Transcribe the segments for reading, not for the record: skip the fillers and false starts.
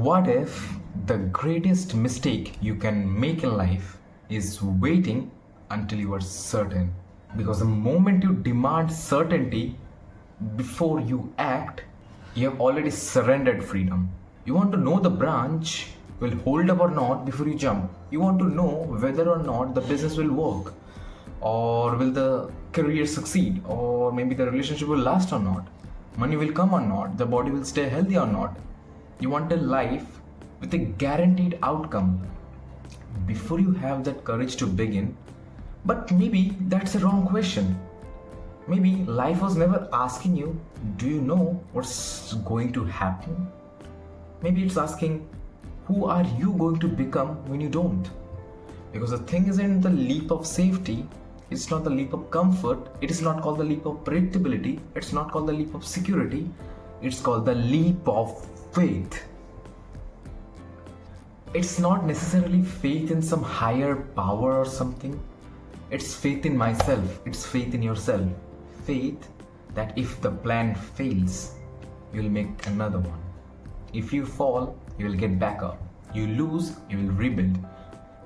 What if the greatest mistake you can make in life is waiting until you are certain? Because the moment you demand certainty before you act, you have already surrendered freedom. You want to know the branch will hold up or not before you jump. You want to know whether or not the business will work, or will the career succeed, or maybe the relationship will last or not, money will come or not, the body will stay healthy or not. You want a life with a guaranteed outcome before you have that courage to begin. But maybe that's a wrong question. Maybe life was never asking you, do you know what's going to happen? Maybe it's asking, who are you going to become when you don't? Because the thing isn't the leap of safety, it's not the leap of comfort, it is not called the leap of predictability, it's not called the leap of security, it's called the leap of faith. It's not necessarily faith in some higher power or something. It's faith in myself, it's faith in yourself. Faith that if the plan fails, you'll make another one. If you fall, you will get back up. You lose, you will rebuild.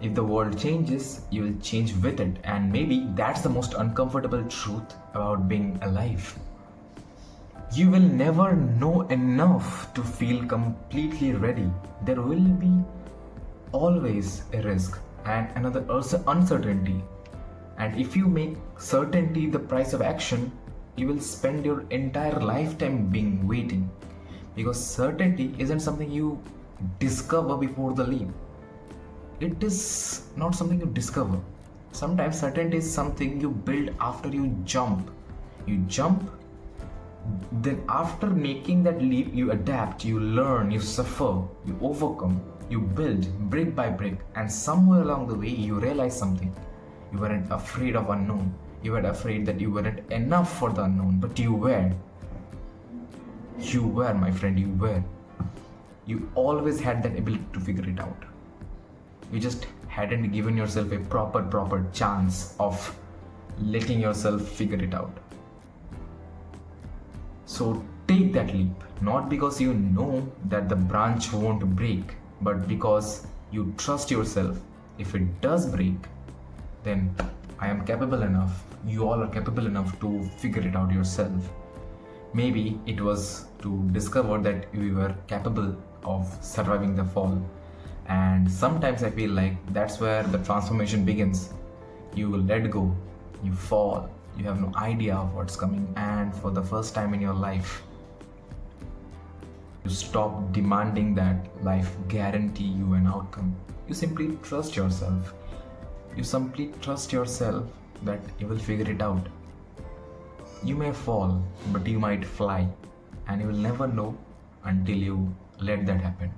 If the world changes, you will change with it. And maybe that's the most uncomfortable truth about being alive. You will never know enough to feel completely ready. There will be always a risk and another uncertainty. And if you make certainty the price of action, you will spend your entire lifetime being waiting. Because certainty isn't something you discover before the leap. It is not something you discover. Sometimes certainty is something you build after you jump. You jump, then after making that leap, you adapt, you learn, you suffer, you overcome, you build brick by brick, and somewhere along the way you realize something. You weren't afraid of unknown. You were afraid that you weren't enough for the unknown, but you were. You were, my friend, you were. You always had that ability to figure it out. You just hadn't given yourself a proper chance of letting yourself figure it out. So take that leap, not because you know that the branch won't break, but because you trust yourself. If it does break, then I am capable enough, you all are capable enough to figure it out yourself. Maybe it was to discover that we were capable of surviving the fall. And sometimes I feel like that's where the transformation begins. You will let go, you fall, you have no idea of what's coming, and for the first time in your life, you stop demanding that life guarantee you an outcome. You simply trust yourself. You simply trust yourself that you will figure it out. You may fall, but you might fly, and you will never know until you let that happen.